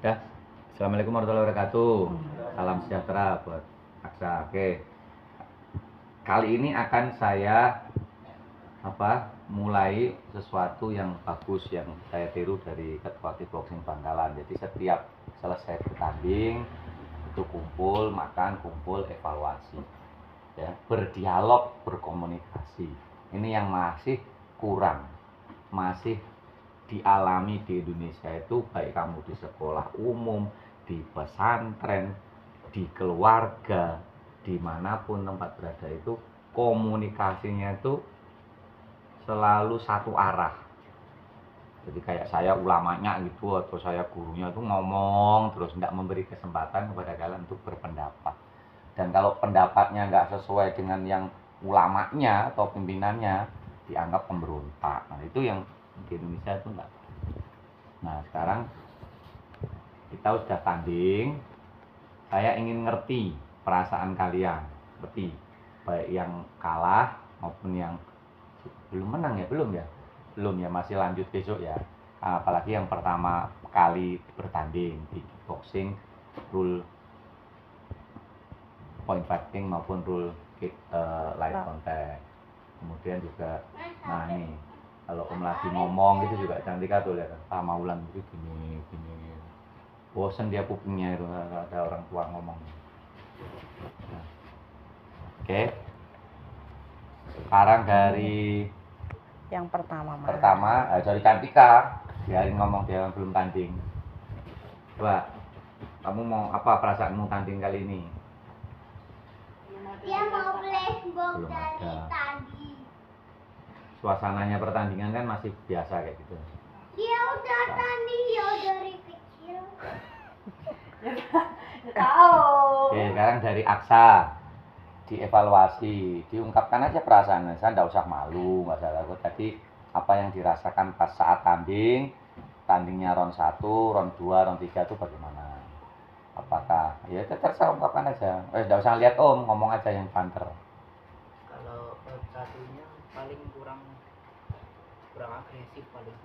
Ya, Assalamualaikum warahmatullahi wabarakatuh. Salam sejahtera buat Aksa. Oke, kali ini akan saya mulai sesuatu yang bagus yang saya tiru dari ketua kickboxing Bangkalan. Jadi setiap selesai bertanding itu kumpul makan, kumpul evaluasi, ya, berdialog, berkomunikasi. Ini yang masih kurang, masih dialami di Indonesia itu, baik kamu di sekolah umum, di pesantren, di keluarga, dimanapun tempat berada itu komunikasinya itu selalu satu arah. Jadi kayak saya ulamanya gitu atau saya gurunya itu ngomong terus tidak memberi kesempatan kepada kalian untuk berpendapat. Dan kalau pendapatnya nggak sesuai dengan yang ulamanya atau pimpinannya, dianggap pemberontak. Nah itu yang di Indonesia itu enggak. Nah sekarang kita sudah tanding, saya ingin ngerti perasaan kalian, ngerti baik yang kalah maupun yang belum menang ya, belum ya, masih lanjut besok ya. Apalagi yang pertama kali bertanding di kickboxing, rule point fighting maupun rule light contact. Kemudian juga, nah nih kalau om lagi ngomong gitu juga Cantika tuh lihat, Maulan itu gini bosen dia kupingnya itu ada orang tua ngomong. Nah, oke. Sekarang dari yang pertama dari Cantika, biarin ngomong, dia belum tanding. Coba kamu mau apa perasaanmu tanding kali ini? Dia mau flashback Belum dari ada. tadi. Suasananya pertandingan kan masih biasa kayak gitu. Dia udah tanding ya dari kecil. tahu. Oke, sekarang dari Aksa, dievaluasi, diungkapkan aja perasaan. Saya nggak usah malu, nggak usah takut. Tadi apa yang dirasakan pas saat tandingnya round 1, round 2, round 3 itu bagaimana? Apakah ya terserah, ungkapkan aja. Nggak usah lihat om, ngomong aja yang banter. Kalau round satunya paling kurang agresif paling.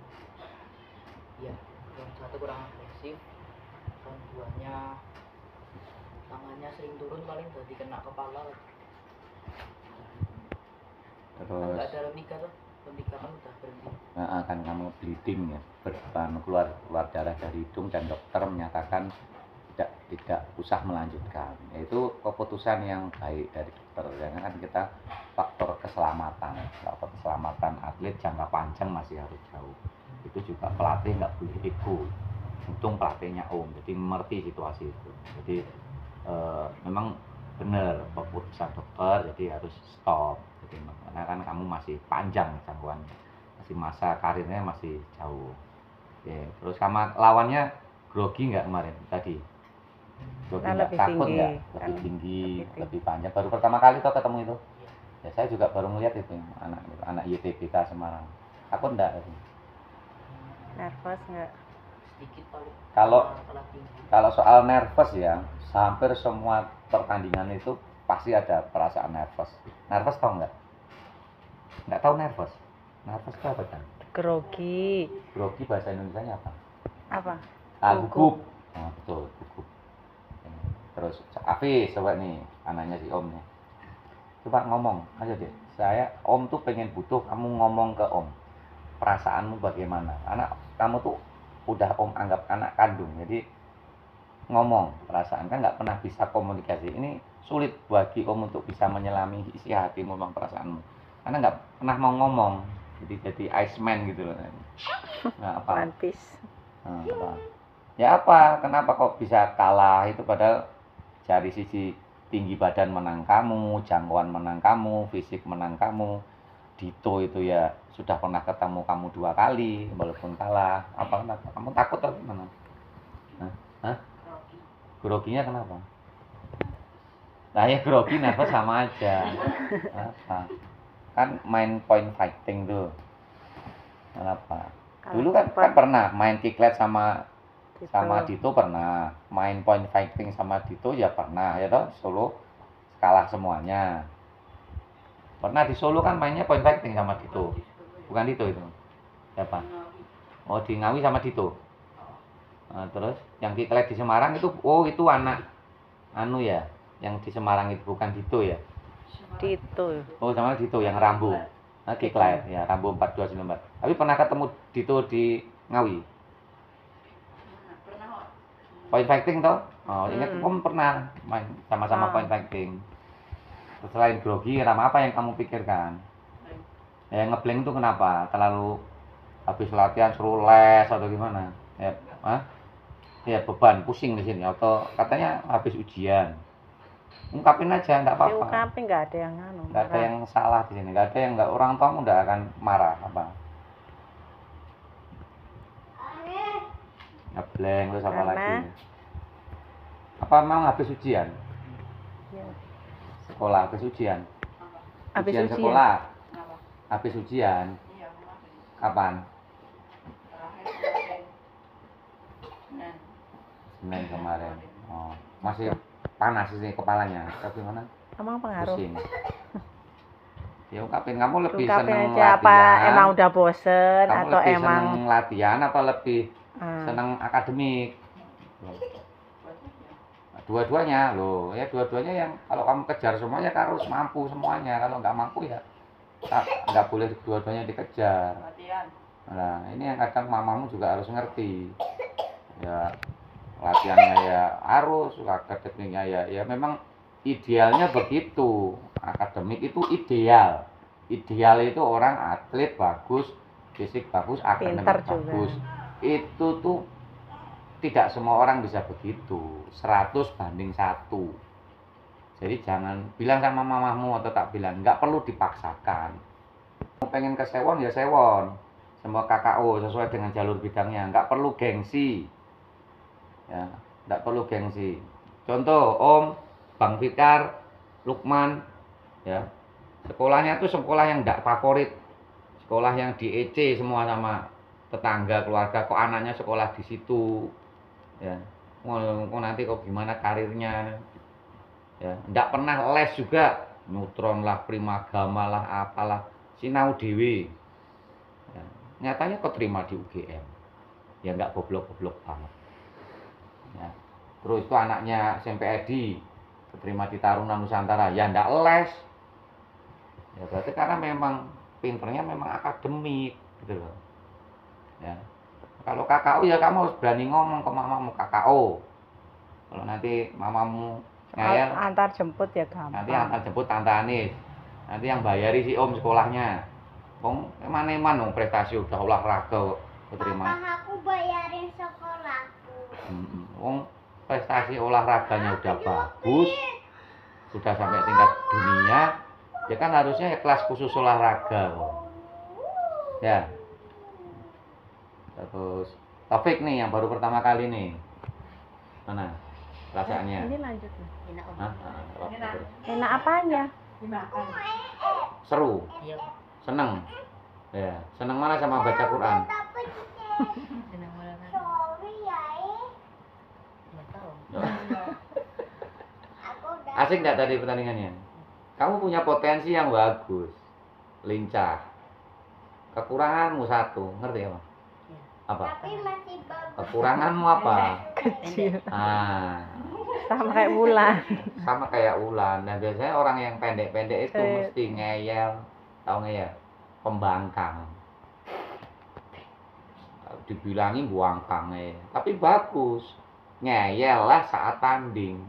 Iya, round 1 kurang agresif. Round 2-nya tangannya sering turun, paling jadi kena kepala. Terus Nggak ada round 3 tuh. Round 3 kan udah berhenti. nah, akan kamu bleeding ya, keluar darah dari hidung dan dokter menyatakan tidak usah melanjutkan. Itu keputusan yang baik dari dokter. Karena kan kita faktor keselamatan atlet jangka panjang masih harus jauh. Itu juga pelatih nggak boleh ego. Untung pelatihnya om, jadi mengerti situasi itu. Jadi memang benar keputusan dokter, jadi harus stop. Jadi karena kan kamu masih panjang jangkauan, masih masa karirnya masih jauh. Oke, terus sama lawannya grogi nggak kemarin tadi? Grogi nggak, takut nggak? Lebih tinggi, lebih panjang. Baru pertama kali tuh ketemu itu. Ya saya juga baru melihat itu anak YTBK Semarang. Takut nggak? Nervous nggak? Sedikit paling. Kalau soal nervous ya, hampir semua pertandingan itu pasti ada perasaan nervous. Nervous tau nggak? Nggak tahu nervous. Nervous itu apa kan? Grogi. Grogi bahasa Indonesianya apa? Apa? Gugup. Nah, betul, gugup. Terus Afis, coba nih, anaknya si Om nih. Coba ngomong aja deh. Om tuh pengen butuh kamu ngomong ke Om. Perasaanmu bagaimana? Anak kamu tuh udah Om anggap anak kandung. Jadi ngomong perasaan, kan nggak pernah bisa komunikasi. Ini sulit bagi Om untuk bisa menyelami isi hatimu, ngomong perasaanmu. Karena nggak pernah mau ngomong. Jadi Iceman gitu loh. Nah, apa? One Piece. Nah, apa? Ya apa? Kenapa kok bisa kalah? Itu padahal dari sisi tinggi badan menang kamu, jangkauan menang kamu, fisik menang kamu. Dito itu ya sudah pernah ketemu kamu 2 kali, walaupun kalah. Apa kenapa? Kamu takut atau gimana? Hah? Groginya kenapa? Nah ya grogi nervous sama aja. Apa? Kan main point fighting tuh. Kenapa? Dulu kan pernah main kiklet sama Dito pernah, main point fighting sama Dito ya pernah, ya toh, Solo kalah semuanya. Pernah di Solo kan mainnya point fighting sama Dito. Bukan Dito itu. Siapa? Oh, di Ngawi sama Dito. Nah, terus yang Kiklet di Semarang itu, oh itu anak anu ya, yang di Semarang itu bukan Dito ya? Dito. Oh sama Dito yang Rambo. Nah, Kiklet ya, Rambo 4294. Tapi pernah ketemu Dito di Ngawi? Point fighting toh? Oh, ingat Om pernah main sama-sama point fighting. Selain grogi, Rama, apa yang kamu pikirkan? Ya ngeblank itu kenapa? Terlalu habis latihan suruh les atau gimana? Ya, ya beban, pusing di sini atau katanya habis ujian. Ungkapin aja, enggak apa-apa. Diungkapin nggak ada yang anu. Enggak ada yang salah di sini, enggak ada yang enggak, orang tua udah akan marah apa. Ngeblank terus apa Karena- lagi? Apa memang habis ujian? Ya. Sekolah habis ujian? Habis Ujian ujian. sekolah? Habis ujian? Kapan? Senin kemarin. Oh, masih panas sih kepalanya. Tapi mana? Emang pengaruh. Pusing. Ya ungkapin, kamu lebih Ungkapin seneng aja apa latihan. emang udah bosen Kamu atau lebih emang seneng latihan atau lebih ah, seneng akademik? Dua-duanya loh, ya dua-duanya yang kalau kamu kejar semuanya harus mampu semuanya. Kalau nggak mampu ya nggak boleh dua-duanya dikejar. Nah ini yang kadang mamamu juga harus ngerti. Ya latihannya ya harus, akademiknya ya memang idealnya begitu. Akademik itu ideal. Ideal itu orang atlet bagus, fisik bagus, akademik Pintar juga. bagus. Itu tuh tidak semua orang bisa begitu. 100 banding 1. Jadi jangan bilang sama mamamu atau tak bilang, nggak perlu dipaksakan. Mau pengen ke Sewon ya Sewon. Semua KKO sesuai dengan jalur bidangnya, nggak perlu gengsi. Ya, nggak perlu gengsi. Contoh Om, Bang Fikar, Lukman, ya sekolahnya tuh sekolah yang nggak favorit, sekolah yang di EC semua sama tetangga keluarga, kok anaknya sekolah di situ, ya kok nanti kok gimana karirnya, ya nggak pernah les juga, neutron lah, primagama lah, apalah, sinau dewi, ya, nyatanya kok terima di UGM, ya nggak goblok-goblok banget, ya. Terus itu anaknya SMP Edi keterima di Taruna Nusantara, ya ndak les, ya berarti karena memang pinternya memang akademik gitu loh, ya. Kalau KKO ya kamu harus berani ngomong ke mamamu KKO. Kalau nanti mamamu ngeyel, antar jemput ya gampang. nanti antar jemput Tante Anis, nanti yang bayari si Om sekolahnya. Wong eman-eman dong prestasi udah olahraga keterima. Papa aku bayarin sekolahku. Wong prestasi olahraganya udah bagus, sudah sampai tingkat dunia, ya kan harusnya ya kelas khusus olahraga kok. Ya. Terus Taufik nih yang baru pertama kali nih, mana perasaannya? Ini lanjut. Enak Om. Hah? Enak apanya? Seru, Iya. seneng, ya seneng mana sama baca Quran? Tapi Senang banget. sorry ya, Nggak tahu. aku udah. Asik nggak tadi pertandingannya? Kamu punya potensi yang bagus, lincah. Kekuranganmu satu, ngerti apa? Iya. Apa? Tapi masih bagus. Kekuranganmu apa? Kecil. Ah, Sama kayak bulan. sama kayak Ulan. Nah biasanya orang yang pendek-pendek itu Kayak- mesti ngeyel, tahu ngeyel? Pembangkang. Dibilangin buangkang tapi bagus. Ngeyel lah saat tanding.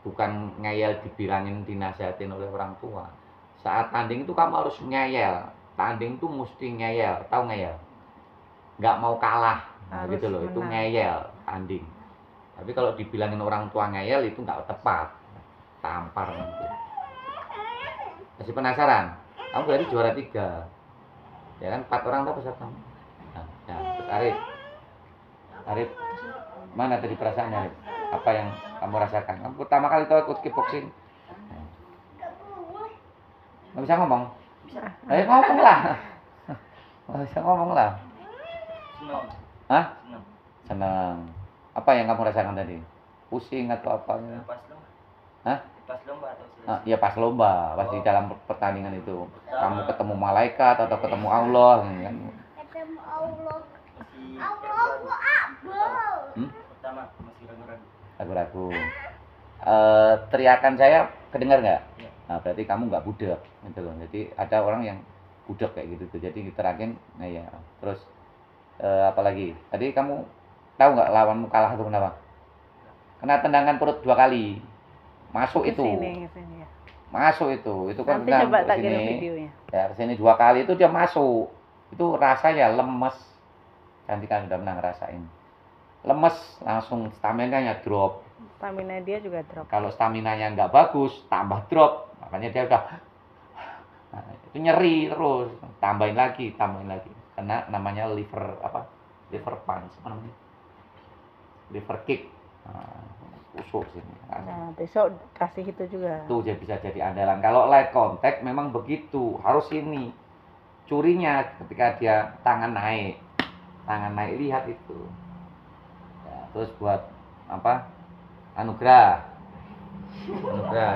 Bukan ngeyel dibilangin dinasihatin oleh orang tua. Saat tanding itu kamu harus ngeyel. Tanding itu mesti ngeyel, tahu ngeyel? Nggak mau kalah, nah, Harus gitu loh. Itu menang. ngeyel tanding. Tapi kalau dibilangin orang tua ngeyel itu nggak tepat, tampar nanti. Masih penasaran? Kamu berarti juara 3, ya kan? 4 orang tuh peserta. Nah, ya, terus Arif, mana tadi perasaannya Arif? Apa yang kamu rasakan? Kamu pertama kali tuh ikut kickboxing, nggak bisa ngomong? Ayo ngomong lah, nggak bisa ngomong lah. Senang. Hah? Senang. Senang. Apa yang kamu rasakan tadi? Pusing atau apa? Pas lomba. Hah? Pas lomba atau Ah, ya pas lomba, pas di dalam pertandingan itu. Kamu ketemu malaikat atau ketemu Allah, kan? Ketemu Allah. Allahu Akbar. pertama masih ragu-ragu. Ragu-ragu. Teriakan saya kedengar nggak? Iya. Nah, berarti kamu nggak budak gitu loh. Jadi ada orang yang budak kayak gitu tuh. Jadi diterakin, nah ya. Terus apalagi? Tadi kamu tahu nggak lawanmu kalah itu kenapa? Kena tendangan perut 2 kali. Masuk itu. Kesini ya. Masuk itu kan Nanti tendang coba ke tak kirim sini. videonya. Ya kesini 2 kali itu dia masuk. Itu rasanya lemes. Cantika udah pernah ngerasain. Lemes langsung stamina-nya drop. Stamina dia juga drop. Kalau stamina-nya nggak bagus, tambah drop. Makanya dia udah nah, itu nyeri terus. Tambahin lagi. Karena namanya liver punch, apa namanya? Liver kick. Nah, tusuk sini. Nah, besok kasih itu juga. Itu bisa jadi andalan. Kalau light contact memang begitu, harus ini. Curinya ketika dia tangan naik lihat itu. Ya, terus buat apa? Anugerah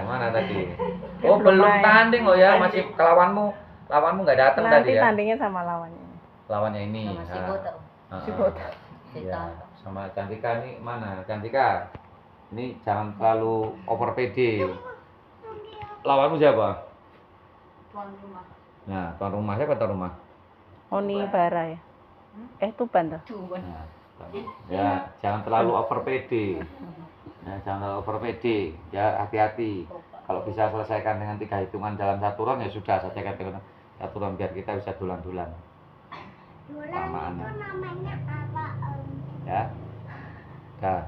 mana tadi? Oh, belum main. tanding loh ya, masih lawanmu nggak datang tadi Nanti ya. tandingnya sama lawannya. Lawannya ini. Sama si Botak. Si Botak. Iya, sama Cantika nih mana? Cantika. Ini jangan terlalu over PD. Lawanmu siapa? Tuan rumah. Nah, tuan rumah siapa tuan rumah? Oni Bara ya. Tuban tuh. Nah, ya, jangan terlalu over PD. Ya, jangan terlalu over PD. Ya, hati-hati. Kalau bisa selesaikan dengan 3 hitungan dalam 1 round ya sudah, selesaikan dengan 1 round biar kita bisa dulan-dulan. Dulan itu namanya apa, Om? Ya. Dah.